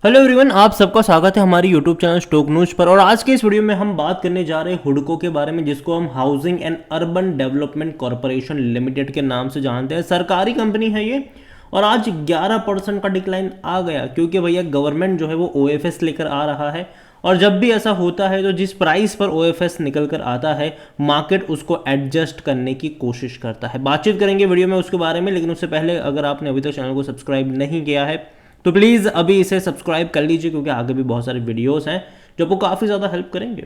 Hello everyone, आप सबका स्वागत है हमारी यूट्यूब चैनल स्टॉक न्यूज पर। और आज के इस वीडियो में हम बात करने जा रहे हैं हुडको के बारे में, जिसको हम housing and urban development corporation limited के नाम से जानते हैं। सरकारी कंपनी है ये। और आज 11% का डिक्लाइन आ गया, क्योंकि भैया गवर्नमेंट जो है वो ओएफएस लेकर आ रहा है। और जब भी ऐसा होता है तो जिस प्राइस पर ओएफएस निकल कर आता है, मार्केट उसको एडजस्ट करने की कोशिश करता है। बातचीत करेंगे वीडियो में उसके बारे में, लेकिन उससे पहले अगर आपने अभी तक चैनल को सब्सक्राइब नहीं किया है तो प्लीज़ अभी इसे सब्सक्राइब कर लीजिए, क्योंकि आगे भी बहुत सारे वीडियोस हैं जो आपको काफ़ी ज़्यादा हेल्प करेंगे।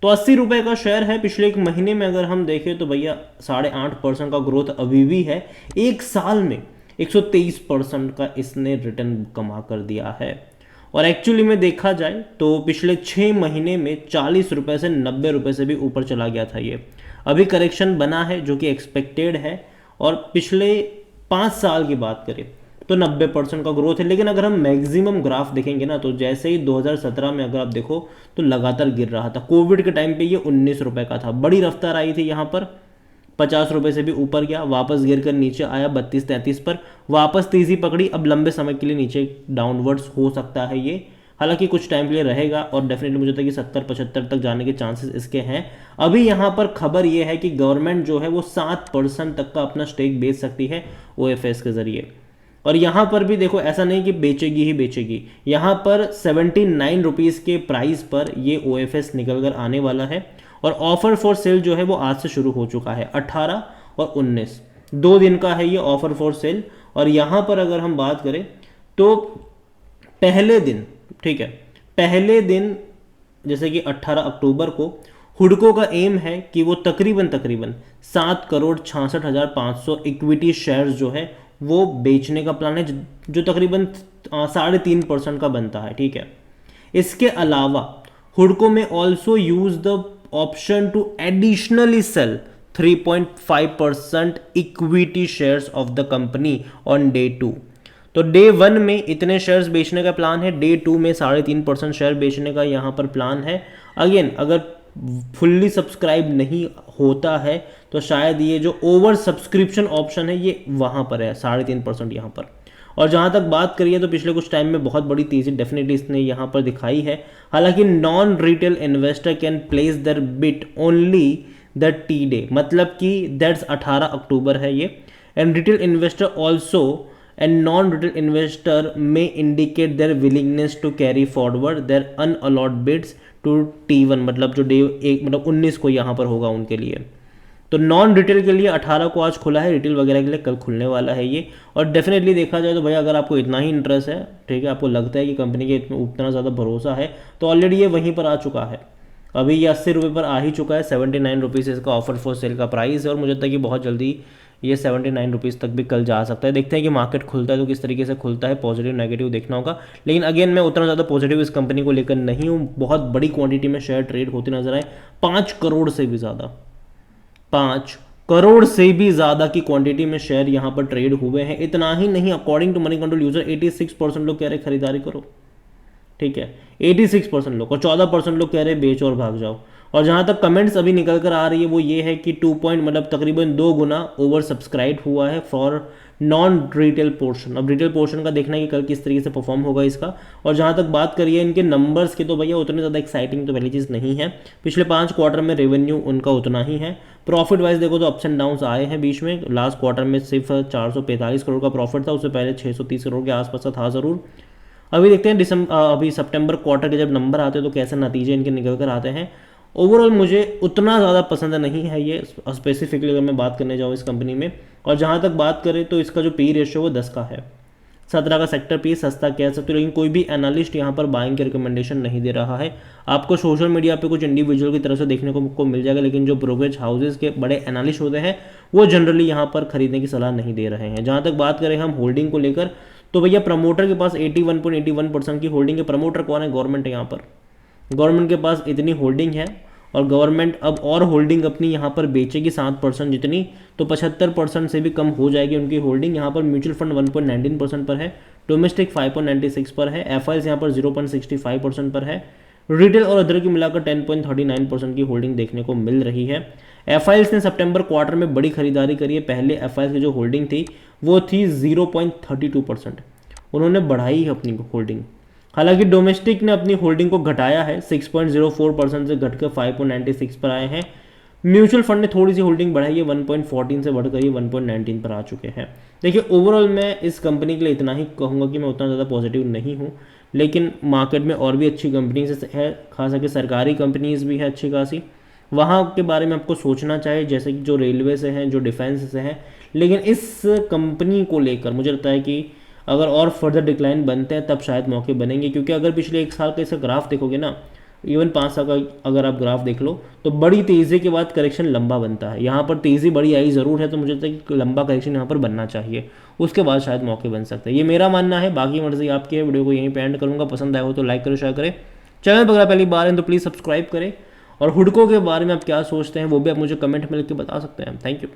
तो 80 रुपये का शेयर है। पिछले एक महीने में अगर हम देखें तो भैया 8.5% का ग्रोथ अभी भी है। एक साल में 123% का इसने रिटर्न कमा कर दिया है। और एक्चुअली में देखा जाए तो पिछले 6 महीने में 40 रुपये से 90 रुपये से भी ऊपर चला गया था ये। अभी करेक्शन बना है जो कि एक्सपेक्टेड है। और पिछले 5 साल की बात करें तो 90% का ग्रोथ है। लेकिन अगर हम मैक्सिमम ग्राफ देखेंगे ना, तो जैसे ही 2017 में अगर आप देखो तो लगातार गिर रहा था। कोविड के टाइम पे ये 19 रुपये का था। बड़ी रफ्तार आई थी यहाँ पर, 50 रुपये से भी ऊपर गया, वापस गिर कर नीचे आया 32-33 पर, वापस तेजी पकड़ी। अब लंबे समय के लिए नीचे डाउनवर्ड्स हो सकता है ये, हालांकि कुछ टाइम के लिए रहेगा। और डेफिनेटली मुझे लगता है कि 70-75 तक जाने के चांसेस इसके हैं। अभी यहाँ पर खबर ये है कि गवर्नमेंट जो है वो 7% तक का अपना स्टेक बेच सकती है ओएफएस के जरिए। और यहाँ पर भी देखो, ऐसा नहीं कि बेचेगी ही बेचेगी। यहाँ पर 79 रुपीज़ के प्राइस पर ये ओएफएस निकल कर आने वाला है। और ऑफर फॉर सेल जो है वो आज से शुरू हो चुका है। 18 और 19 2 दिन का है ये ऑफर फॉर सेल। और यहाँ पर अगर हम बात करें तो पहले दिन, ठीक है, पहले दिन जैसे कि 18 अक्टूबर को हुडको का एम है कि वो तकरीबन 7,66,500 इक्विटी शेयर्स जो है वो बेचने का प्लान है, जो तकरीबन 3.5% का बनता है। ठीक है, इसके अलावा हुडको में also use the option to additionally sell 3.5% equity shares of the company on day 2। तो डे 1 में इतने शेयर्स बेचने का प्लान है, डे 2 में 3.5% शेयर बेचने का यहाँ पर प्लान है। अगेन, अगर फुल्ली सब्सक्राइब नहीं होता है तो शायद ये जो ओवर सब्सक्रिप्शन ऑप्शन है ये वहाँ पर है 3.5% यहाँ पर। और जहाँ तक बात करिए तो पिछले कुछ टाइम में बहुत बड़ी तेज़ी डेफिनेटली इसने यहाँ पर दिखाई है। हालांकि non retail investor can place their bid only the T day, मतलब कि दैट्स 18 अक्टूबर है ये। And retail investor also and non retail investor में indicate their willingness to carry forward their unallot bids to T1, मतलब जो day 1 मतलब 19 को यहाँ पर होगा उनके लिए। तो नॉन रिटेल के लिए 18 को आज खुला है, रिटेल वगैरह के लिए कल खुलने वाला है ये। और डेफिनेटली देखा जाए तो भैया अगर आपको इतना ही इंटरेस्ट है, ठीक है, आपको लगता है कि कंपनी के उतना ज़्यादा भरोसा है, तो ऑलरेडी ये वहीं पर आ चुका है। अभी ये 80 रुपये पर आ ही चुका है। 79 रुपीज़ इसका ऑफर फॉर सेल का प्राइस है। और मुझे लगता है कि बहुत जल्दी ये 79 रुपीज़ तक भी कल जा सकता है। देखते हैं कि मार्केट खुलता है तो किस तरीके से खुलता है, पॉजिटिव नेगेटिव देखना होगा। लेकिन अगेन, मैं उतना ज़्यादा पॉजिटिव इस कंपनी को लेकर नहीं हूँ। बहुत बड़ी क्वांटिटी में शेयर ट्रेड होते नजर आए, 5 करोड़ से भी ज़्यादा, 5 करोड़ से भी ज़्यादा की क्वांटिटी में शेयर यहाँ पर ट्रेड हुए हैं। इतना ही नहीं, according to Moneycontrol user 86% लोग कह रहे खरीदारी करो, ठीक है, 86% लोग, और 14% लोग कह रहे बेच और भाग जाओ। और जहाँ तक कमेंट्स अभी निकल कर आ रही है वो ये है कि 2 पॉइंट मतलब तकरीबन 2 गुना ओवर सब्सक्राइब हुआ है फॉर नॉन रिटेल पोर्शन। अब रिटेल पोर्शन का देखना है कि कल किस तरीके से परफॉर्म होगा इसका। और जहाँ तक बात करिए इनके नंबर्स की, तो भैया उतने ज़्यादा एक्साइटिंग तो पहली चीज़ नहीं है। पिछले 5 क्वार्टर में रेवेन्यू उनका उतना ही है। प्रॉफिट वाइज देखो तो अप्स एंड डाउन्स आए हैं बीच में। लास्ट क्वार्टर में सिर्फ 445 करोड़ का प्रॉफिट था, उससे पहले 630 करोड़ के आसपास का था ज़रूर। अभी देखते हैं अभी सितंबर क्वार्टर के जब नंबर आते हैं तो कैसे नतीजे इनके निकल कर आते हैं। ओवरऑल मुझे उतना ज़्यादा पसंद नहीं है ये, स्पेसिफिकली अगर मैं बात करने जाऊँ इस कंपनी में। और जहाँ तक बात करें तो इसका जो पी रेशियो वो 10 का है। 17 का सेक्टर पी सस्ता कह सकते हो, लेकिन कोई भी एनालिस्ट यहाँ पर बाइंग की रिकमेंडेशन नहीं दे रहा है। आपको सोशल मीडिया पे कुछ इंडिविजुअल की तरफ से देखने को मिल जाएगा, लेकिन जो ब्रोकरेज हाउसेज के बड़े एनालिस्ट होते हैं वो जनरली यहाँ पर खरीदने की सलाह नहीं दे रहे हैं। जहाँ तक बात करें हम होल्डिंग को लेकर, तो भैया प्रमोटर के पास 81.81% की होल्डिंग है। प्रमोटर कौन है? गवर्नमेंट है। यहाँ पर गवर्नमेंट के पास इतनी होल्डिंग है और गवर्नमेंट अब और होल्डिंग अपनी यहाँ पर बेचेगी 7% जितनी, तो 75% से भी कम हो जाएगी उनकी होल्डिंग। यहाँ पर म्यूचुअल फंड 1.19% पर है, डोमेस्टिक 5.96 पर है, एफआईएस यहाँ पर 0.65% पर है, रिटेल और अदर की मिलाकर 10.39% की होल्डिंग देखने को मिल रही है। एफआईएस ने सितंबर क्वार्टर में बड़ी खरीदारी करी है। पहले एफआईएस की जो होल्डिंग थी वो थी 0.32%, उन्होंने बढ़ाई है अपनी होल्डिंग। हालांकि डोमेस्टिक ने अपनी होल्डिंग को घटाया है, 6.04% से घटकर 5.96 पर आए हैं। म्यूचुअल फंड ने थोड़ी सी होल्डिंग बढ़ाई है, 1.14 से बढ़कर ये 1.19 पर आ चुके हैं। देखिए ओवरऑल मैं इस कंपनी के लिए इतना ही कहूँगा कि मैं उतना ज़्यादा पॉजिटिव नहीं हूँ, लेकिन मार्केट में और भी अच्छी कंपनीज है, खास करके सरकारी कंपनीज भी है अच्छी खासी, वहाँ के बारे में आपको सोचना चाहिए, जैसे कि जो रेलवे से हैं, जो डिफेंस से हैं। लेकिन इस कंपनी को लेकर मुझे लगता है कि अगर और फर्दर डिक्लाइन बनते हैं तब शायद मौके बनेंगे, क्योंकि अगर पिछले 1 साल का इसका ग्राफ देखोगे ना, इवन 5 साल का अगर आप ग्राफ देख लो तो बड़ी तेज़ी के बाद करेक्शन लंबा बनता है। यहाँ पर तेज़ी बड़ी आई ज़रूर है, तो मुझे लगता है कि लंबा करेक्शन यहाँ पर बनना चाहिए, उसके बाद शायद मौके बन सकते हैं। ये मेरा मानना है, बाकी मर्जी आपकी है। वीडियो को यहीं पे एंड करूँगा, पसंद आया हो तो लाइक करें, शेयर करें, चैनल पर अगर पहली बार है तो प्लीज़ सब्सक्राइब करें, और हुडको के बारे में आप क्या सोचते हैं वो भी आप मुझे कमेंट में लिख के बता सकते हैं। Thank you.